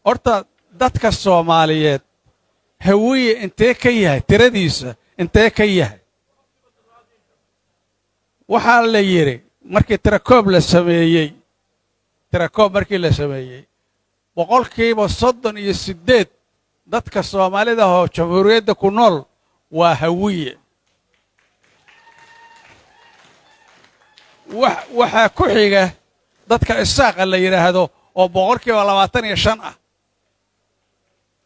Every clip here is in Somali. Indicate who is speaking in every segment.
Speaker 1: horta dadka Soomaaliyeed hawiye intee ka yahay tiradiisa intee ka yahay waxaa la yiri markii tirakoob markii la sameeyey boqolkiiba 38 dadka Soomaalida oo jamhuuriyadda ku nool waa hawiye waxa ku xiga dadka isaaq la yiraahdo oo boqolkiiba 25 ah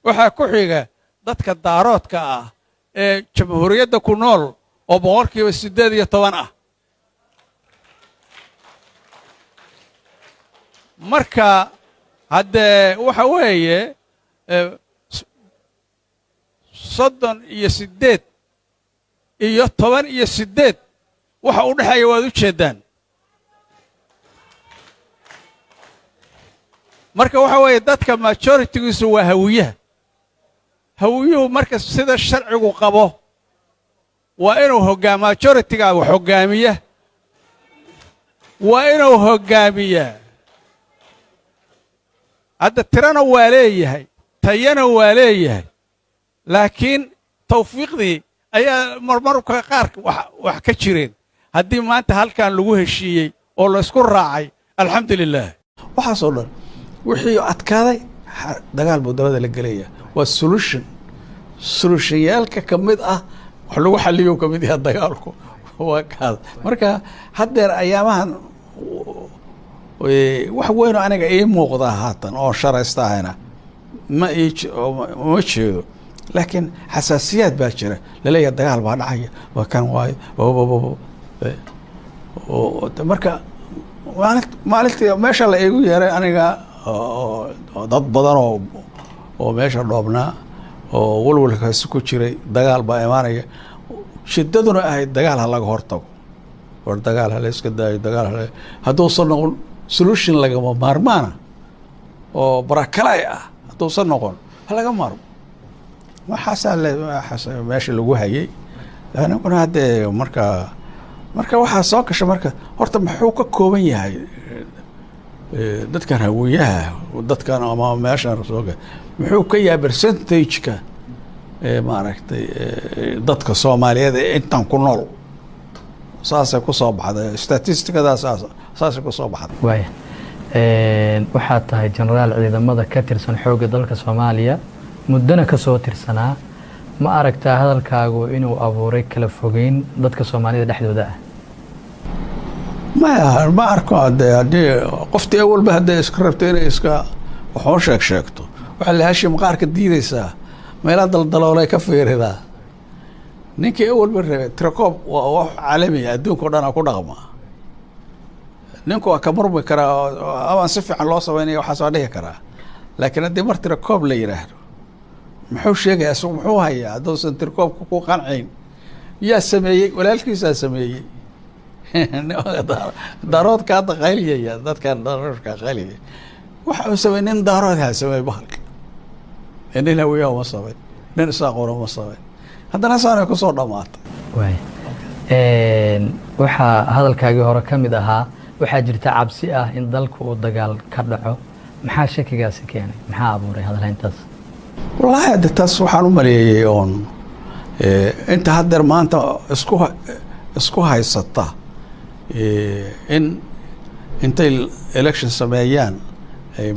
Speaker 1: waxa ku xiga dadka daaroodka ah ee jamhuuriyadda ku nool oo boqolkiiba 18 ah marka hadde waxa weeye 38 iyo 18 waxa u dhaxeeya waad u jeedaan marka waxa weeye dadka majority-giisu waa hawiyuhu marka sida sharcigu qabo waa inuu majority-ga hogaamiya waa inuu hogaamiya hadda tirana waa leeyahay tayana waa leeyahay laakiin tawfiiqdii ayaa marmarka qaar wax ka jireen haddii maanta halkan lagu heshiiyey oo la isku raacay alxamdulilah
Speaker 2: waxaasoo dhan wixii adkaaday dagaal buu dabada la gelaya waa solution-yaalka ka mid ah wax lagu xaliyo ka mid yahay dagaalku waa kaas marka haddeer ayaamahan wax weyn oo aniga ii muuqda haatan oo sharaysta ahayna ma jeedo laakiin xasaasiyaad baa jira laleeyahay dagaal baa dhacaya waa kan waayo marka maalintii meesha la iigu yeeray aniga dad badan oo meesha dhoobnaa oo walwalkaasi ku jiray dagaal baa imaanaya shiddaduna ahayd dagaal ha laga hortago war dagaal ha la iska daayo dagaal hadduusan noqon solution lagama maarmaana oo barakalay ah hadduusan noqon ha laga maarmo waxaasaa meesha lagu hayay aniguna haddee marka waxaa soo gasha marka horta muxuu ka kooban yahay dadkan hawiyaha dadkan ama meeshan sooga muxuu ka yahay percentage-ka maaragtay dadka Soomaaliyeed ee intan ku nool saasay ku soo baxday statistikadaas saasay ku soo baxday
Speaker 3: waaya waxaa tahay generaal ciidamada ka tirsan xoogga dalka Soomaaliya muddana ka soo tirsanaa ma aragtaa hadalkaagu inuu abuuray kala fogeyn dadka Soomaalida dhexdooda ah
Speaker 2: ma arko haddii qoftii awalba hadday iska rabto inay iska waxoo sheegto waxa la hashim qaarka diidaysaa meelaha daldaloolay ka fiiridaa ninkii awalba rabay tirakoob waa wax caalami ah adduunka oo dhan ku dhaqma ninku waa ka murmi karaa ama si fiican loo sameeyay waxa soo dhici karaa laakiin haddii mar tirakoob la yiraahdo muxuu sheegayaa suuq muxuu hayaa haddoosan tirkoobku ku qancin yaa sameeyey walaalkiisaa sameeyey daaroodka hadda qayliyaya dadkan daaroodka qayliyaya waxa uu sameeyey nin daaroodha sameeyey bahalka nin hawiyaha ma sameey nin isaaqoona ma sameey haddana saanay ku soo dhamaatay
Speaker 3: waay waxaa hadalkaagii hore ka mid ahaa waxaa jirta cabsi ah in dalku uu dagaal ka dhaco maxaa shakigaasi keenay maxaa abuuray hadalhayntaas
Speaker 2: والله هذا تصوح المليء يون أنت هدر ما أنت اسكوها يسطا إن أنت الإلكشن سمايان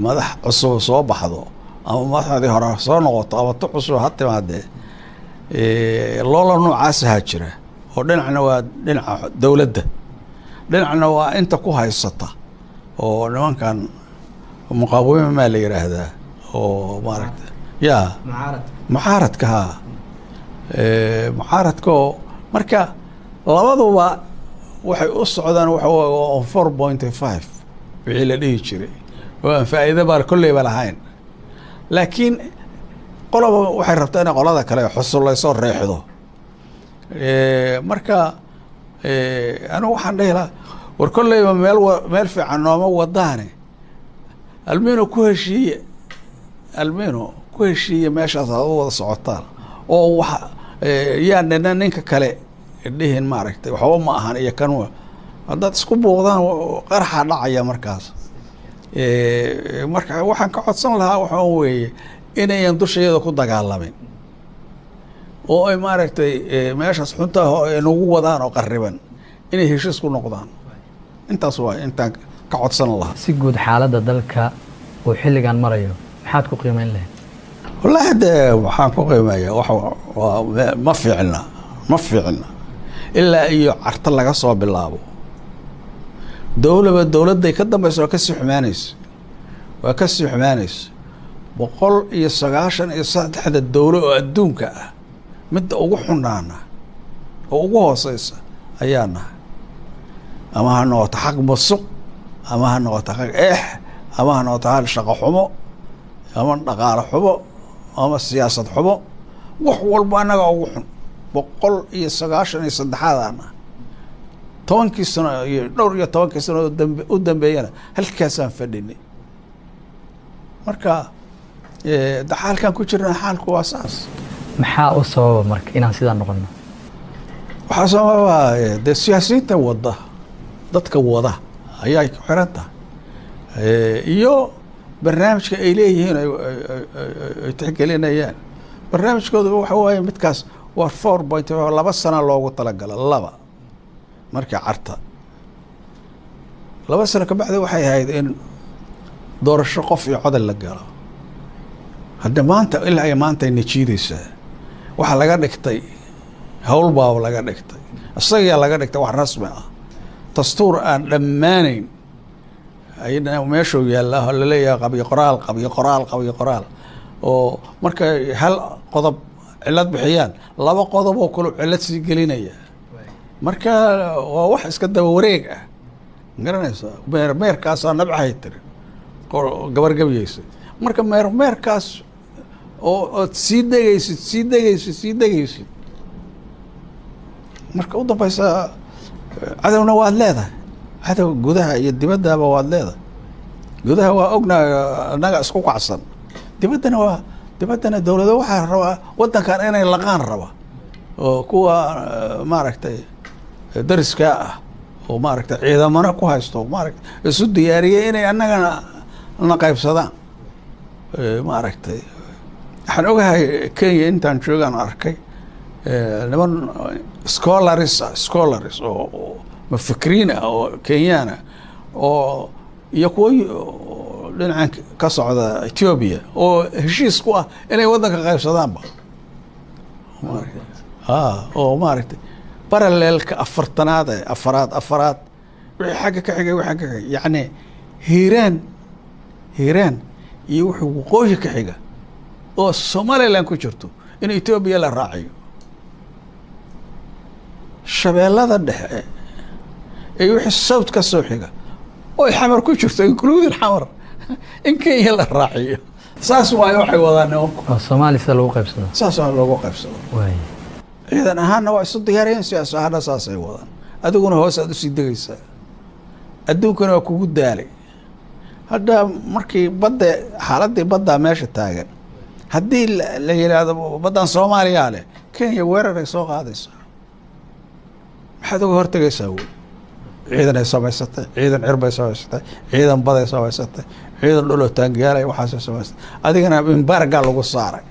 Speaker 2: مدح عصو صوب حضو أو مدح هذه هرسان وط أو تقصو حتى ما ده الله نوع عاس هاجرة ودنا ودنا دولة ده دنا أنت كوها يسطا ونوان كان مقاومة مالية هذا ومارك يا معارضك ها معارضكو marka labaduba waxay u socdaan waxa 4.5 wixii la dhihi jiray oo faa'iido bar kulleeba lahayn laakiin qolaba waxay rabtaa in qolada kale xusul ay soo reexdo marka anu waxaan dhaylaa war kulleeba meel fiican nooma wadaane almeeno ku heshiiye meeshaas aad u wada socotaan oo waxa yaanna ninka kale dhihin maaragtay waxba ma ahan iyo kan haddaad isku buuqdaan qaraxa dhacaya markaas marka waxaan ka codsan lahaa waxaa weeye inayan dusheeda ku dagaalamin oo ay maaragtay meeshaas xuntaa ay nagu wadaan oo qariban inay heshiis ku noqdaan. intaas waa intaan ka codsan lahaa.
Speaker 3: si guud xaaladda dalka uu xilligan marayo maxaad ku qiimeyn lahayd?
Speaker 2: wallaahi hadde waxaan ku qiimeeyaa ma fiicna ilaa iyo carta laga soo bilaabo dowladday ka dambaysa waa kasii xumaanaysa 193 dowlo oo adduunka ah midda ugu xunaana oo ugu hooseysa ayaa nahay. ama ha noqoto xaq musuq, ama ha noqoto xaq ama ha noqoto hal shaqo xumo, ama dhaqaale xumo, ama siyaasad xumo, wax walba annaga ugu xun. 193 tobankii sano iyo dhowr iyo tobankii sano u dambeeyana halkaasaan fadhinay. marka xaalkan ku jirna xaalku waa saas.
Speaker 3: maxaa u sababa marka inaan sidaa noqono?
Speaker 2: waxaa sababa dee siyaasiyiinta dadka wada ayaa ku xiran tahay iyo barnaamijka ay leeyihiin ay tixgelinayaan. barnaamijkooda waxa waaye midkaas waa 4.5 2 sano loogu talagala 2 markii carta 2 sano ka bacdi waxay ahayd in doorasho qof iyo codal la galo. hadda maanta ilaa ay maanta najiidaysaa waxa laga dhigtay hawl baa laga dhigtay isaga laga dhigtay wax rasmi ah dastuur aan dhammaanayn ayna meesha yaalla la leeyahay qabiyo qoraal oo marka hal qodob cilad bixiyaan 2 qodob oo kale cilad sii gelinaya. marka waa wax iska daba wareeg ah garanaysa. meerkaas aan nabcahay tir gabargabayaysa. marka meerkaas oo sii degaysid marka u dambaysa cadowna waad leedahay. cadow gudaha iyo dibaddaba waad leedahay. gudaha waa ognahay annaga isku kacsan. dibaddana dowlado waxaa rabaa waddankan inay laqaan raba oo kuwa maaragtay dariskaa ah oo maaragtay ciidamana ku haysto maaragtay isu diyaariyay inay annagana na qaybsadaan. maaragtay waxaan ogahay Kenya intaan joogaan arkay niman scholars oo mafakriin ah oo Kenyana oo iyo kuwa dhinacan ka socda Ethiopia oo heshiis ku ah inay waddanka qaybsadaanba. oo maaragtay parallelka afaraad wixii xagga ka xigay yacni hiiraan iyo wixii waqooyi ka xiga oo Somaliland ku jirto in Ethiopia la raaciyo. shabeellada dhexe ee wixii South ka soo xiga oo xamar ku jirto including xamar in Kenya la raaciyo. saas waayo waxay wadaan oo
Speaker 3: Soomaaliya sida lagu qaybsado.
Speaker 2: saas waa loogu qaybsado. ciidan ahaanna waa isu diyaariyeen, siyaas ahaanna saas ay wadaan. adiguna hoos aad u sii degaysaa. adduunkana waa kugu daalay. hadda markii xaaladii badda meesha taagan haddii la yiraahdo baddan Soomaaliya leh Kenya weerar ay soo qaadaysaa. maxaad uga hortagaysaa wey? ciidan ay samaysatay, ciidan cirbay samaysatay, ciidan baday samaysatay, ciidan dhuloo taangaalay waxaas samaysatay. adigana embargo lagu saaray.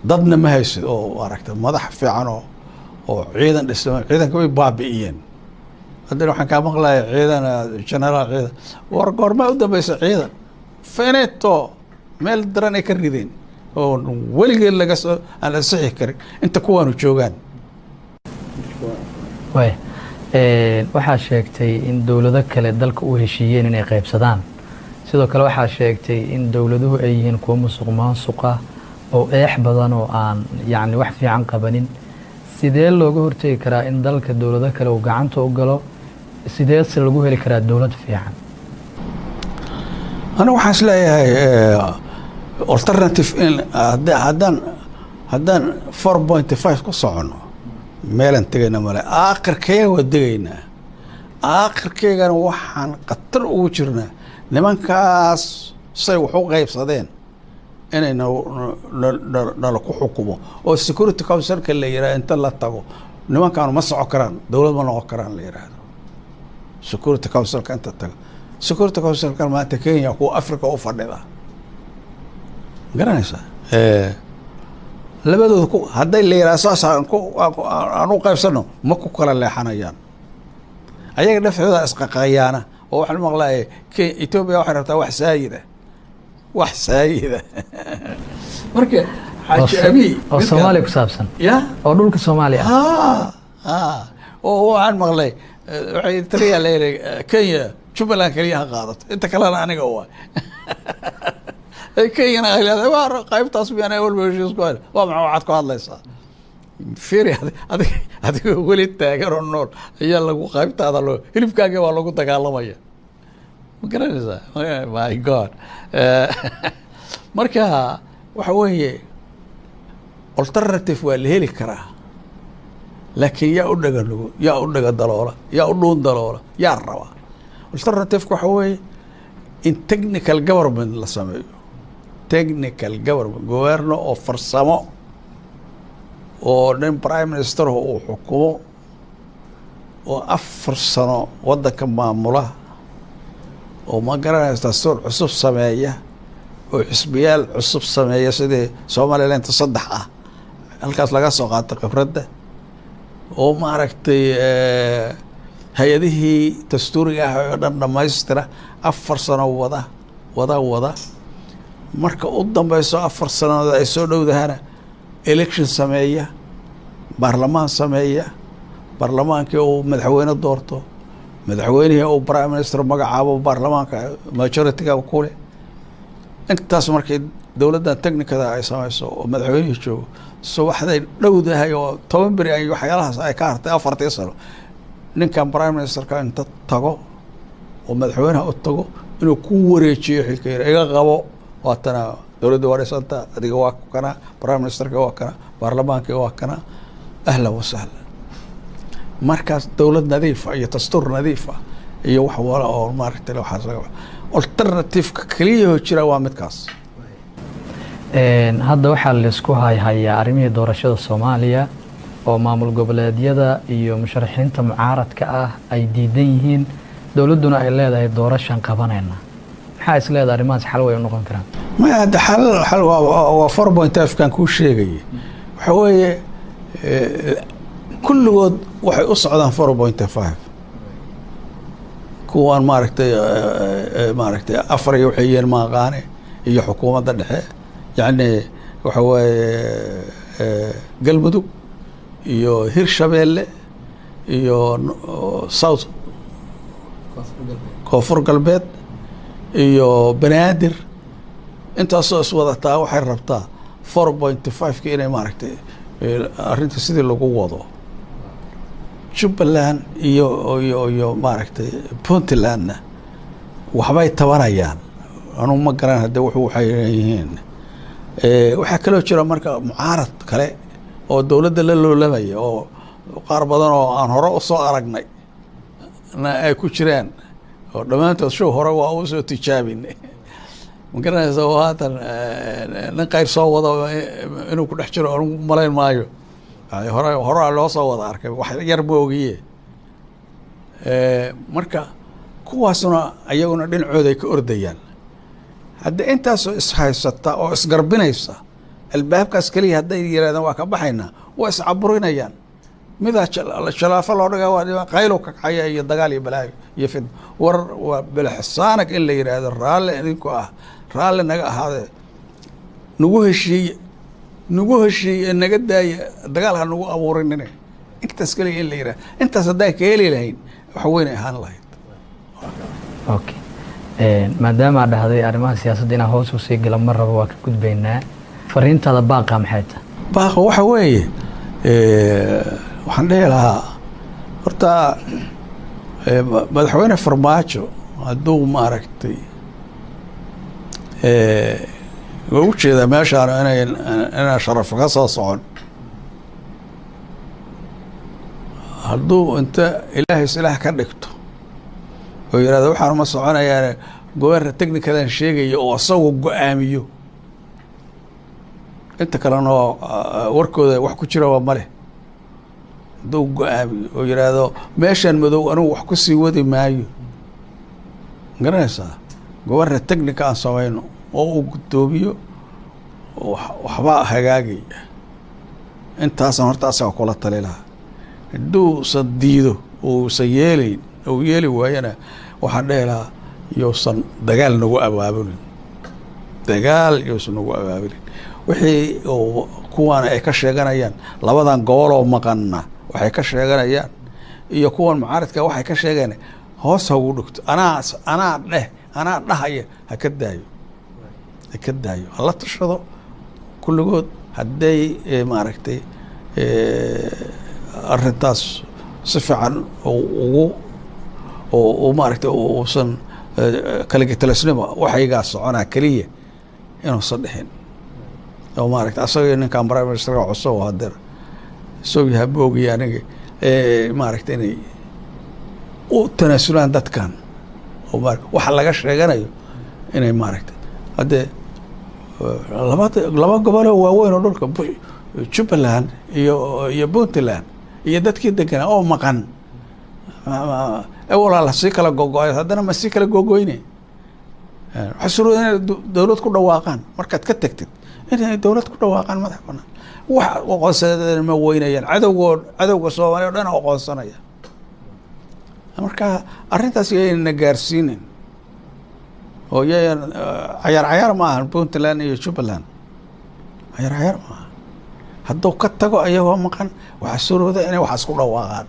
Speaker 2: dadna ma haysid oo aragtay madax fiican oo ciidan dhisay. ciidanka way baabi'iyeen. haddana waxaan kaa maqlayaa ciidan generaal ciidan war goorma u dambaysa ciidan Veneto meel daran ay ka rideen oo weligeed aan la sixi karin inta kuwaanu joogaan.
Speaker 3: waxaa sheegtay in dowlado kale dalka u heshiiyeen inay qaybsadaan. sidoo kale waxaa sheegtay in dowladuhu ay yihiin kuwo musuqmaasuqa oo eex badan oo aan yacni wax fiican qabanin. sidee looga hortegi karaa in dalka dowlado kale uu gacanta u galo? sideese lagu heli karaa dowlad fiican?
Speaker 2: anigu waxaan isleeyahay alternative in haddaan 4.5 ku socono meelan tegayna male. aakhirkeega waa degaynaa. aakhirkeegana waxaan khatar ugu jirnaa nimankaas say wax u qaybsadeen inay nala ku xukumo oo security councilka la yiraahdo inta la tago nimankaanu ma soco karaan, dowlad ma noqon karaan la yiraahdo. security councilka inta tago security councilkan maanta Kenya kuwa Africa u fadhida garanaysaa labadooda ku hadday la yiraahdo saas aan u qaybsano ma ku kala leexanayaan ayaga dhafcooda isqaqayaana oo waxaan maqlaayay Ethiopia waxay rabtaa wax saayida marka xaaji abi
Speaker 3: oo Soomaaliya ku saabsan
Speaker 2: ya
Speaker 3: oo dhulka Soomaaliya
Speaker 2: oo waxaan maqlay waxay tiriya leeyahay Kenya Jubaland kaliya qaadato inta kalena aniga waa Kenya ayay waa qaybtaas biyana wal meeshiis ku hal waa maxaa waxaad ku hadlaysaa fiiri adiga weli taageero nool ayaa lagu qaybtaada loo hilibkaaga waa lagu dagaalamaya ma garanaysaa my god marka waxa weeye alternative waa la heli karaa laakiin yaa u dhaga daloola yaa u dhuun daloola yaa raba alternative waxa weeye in technical government la sameeyo technical government governo oo farsamo oo nin prime minister uu xukumo oo 4 sano wadanka maamula oo ma garanaysaa dastuur cusub sameeya oo xisbiyaal cusub sameeya sidii Somaliland 3 ah halkaas laga soo qaato khibradda oo ma aragtay hay'adihii dastuuriga ah oo dhan dhamaystira 4 sano wada marka u dambayso 4 sanadood ay soo dhowdahana election sameeya baarlamaan sameeya baarlamaankii uu madaxweyne doorto madaxweynihii uu prime minister magacaabo baarlamaanka majority-ga ku leh intaas markii dawladda technical-da ay samayso oo madaxweynihii joogo soo waxday dhowdahay oo 10 bari ay waxyaalahaas ay ka hartay 4 sano ninkan prime minister-ka inta tago oo madaxweynaha u tago inuu ku wareejiyo xilka iga qabo waatana dawladda wareysanta adiga waa kana prime minister-ka waa kana baarlamaanka waa kana ahlan wa sahlan markaas dawlad nadiif iyo dastuur nadiif iyo wax wala oo maaragtay waxa laga alternative kaliya oo jira waa midkaas
Speaker 3: hadda waxaa la isku hayaa arrimihii doorashada Soomaaliya oo maamul goboleedyada iyo musharaxiinta mucaaradka ah ay diidan yihiin dawladduna ay leedahay doorashan qabanayna maxaa is leedahay arrimahaas xal way u noqon karaan
Speaker 2: ma hada xal waa 4.5 kan ku sheegay waxa weeye kulligood waxay u socdaan 4.5 kuwan maaragtay afar iyo waxayeen ma qaane iyo xukuumadda dhexe yani waxa weeye galmudug iyo Hirshabeelle iyo South Koonfur Galbeed iyo Banaadir intaasoo is wadataa waxay rabtaa 4.5 inay maaragtay arrinta sidii lagu wado Jubaland iyo maaragtay Puntland waxbay tabanayaan anu ma garan hadda waxay yihiin waxa kale oo jira marka mucaarad kale oo dawladda la loolamaya oo qaar badan oo aan hore u soo aragnay ay ku jiraan oo dhamaantood show hore waa u soo tijaabinay ma garanaysaa oo haatan nin qayr soo wado inuu ku dhex jiro anu malayn maayo hore loo soo wada arkay wax yar boogiye marka kuwaasuna ayaguna dhinacooda ay ka ordayaan hadda intaasoo ishaysata oo isgarbinaysa albaabkaas kaliya hadday yiraahdaan waa ka baxaynaa waa iscaburinayaan midaa jalaafa loo dhigaa waa qaylo ka kacaya iyo dagaal iyo balaayo iyo fid war waa bilxisaanak in la yiraahdo raalle idinku ah raalle naga ahaadee nagu heshiiye naga daaya dagaal ha nagu abuurinine intaas kaliya in la yiraahdo intaas hadday ka heli lahayn wax weyn ay ahaan lahayd
Speaker 3: okay maadaama aad dhahday arrimaha siyaasadda inaan hoos u sii gala mar rabo waa ka gudbaynaa fariintaada baaqa maxay tahay
Speaker 2: baaqa waxa weeye waxaan dhihi lahaa horta madaxweyne Farmaajo hadduu maaragtay waa u jeedaa meeshaan inay sharaf ka soo socon hadduu inta ilaahay silaah ka dhigto oo yiraahdo waxaan ma soconayaan go'aanka technical-an sheegaya oo asagu go'aamiyo inta kalena warkooda wax ku jira waa male hadduu go'aamiyo oo yiraahdo meeshaan madow anigu wax ku sii wadi maayo garanaysaa gobarna technica aan samayno oo uu guddoomiyo waxbaa hagaagaya intaasan horta asaga kula tali lahaa hadduusan diido uusan yeelayn ou yeeli waayana waxaan dhehi lahaa yousan dagaal nagu abaabulin dagaal yousan nagu abaabulin wixii kuwaana ay ka sheeganayaan labadan goboloo maqanna waxay ka sheeganayaan iyo kuwan mucaaradka waxay ka sheegeen hoos ha ugu dhigto anaa dhahaya ha ka daayo hala tashado kulligood hadday maaragtay arrintaas si fiican maaragtay uusan kaligitalesnimo waxaygaa soconaa keliya inuusan dhixin oo maaragtay asagii ninkan prime ministerka cusub hadeer isagoo yaha boogiya aniga maaragtay inay u tanaasulaan dadkan oo waxa laga sheeganayo inay maaragtay haddee laba goboloo waaweyn oo dhulka Jubbaland iyo Puntland iyo dadkii deganaa oo maqan walaa lasii kala gogo'ay haddana ma sii kala gogoyne waxaa suurooda inay dowlad ku dhawaaqaan markaad ka tagtid inay dowlad ku dhawaaqaan madax banaan wax aqoonsadeen ma weynayaan cadowga Soomaaliya oo dhan aqoonsanaya marka arrintaas ayayna gaarsiinin oo yayan cayaar ma ahan Puntland iyo Jubbaland cayaar ma aha hadduu ka tago ayagoo maqan waxaa suurooda inay waxaas ku dhawaaqaan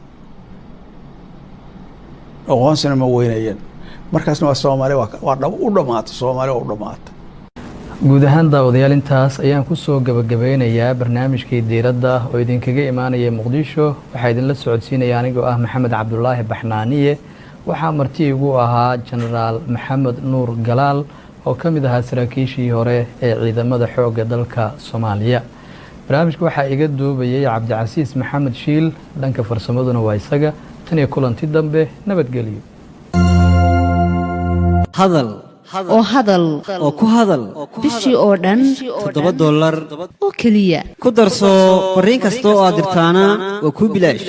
Speaker 2: aqoonsina ma weynayaan markaasna waa Soomaaliya waa u dhamaata Soomaaliya u dhamaata
Speaker 3: guud ahaan daawadayaal intaas ayaan ku soo gabagabeynayaa barnaamijkii diiradda oo idinkaga imaanaya Muqdisho waxaa idinla socodsiinaya anigoo ah Maxamed Cabdullaahi Baxnaaniye waxaa marti igu ahaa Generaal Maxamed Nuur Galaal oo ka mid ahaa saraakiishii hore ee ciidamada xoogga dalka Soomaaliya barnaamijka waxaa iga duubayay Cabdicasiis Maxamed Shiil dhanka farsamaduna waa isaga tan iyo kulanti dambe nabadgelyo
Speaker 4: hadal oo ku hadal
Speaker 5: bishii oo dhan
Speaker 4: $7
Speaker 5: oo keliya
Speaker 4: ku darso fariin kasta oo aad dirtaana waa kuu bilaash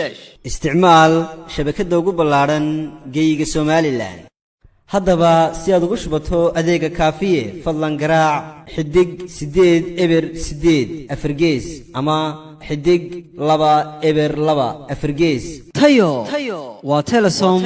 Speaker 4: isticmaal shabakadda ugu ballaaran geyga Somaliland haddaba si aad ugu shubato adeega kaafiye fadlan garaac xidig 8 eber 8 afargees ama xidig 2 eber 2 afargees tayo waa Telesom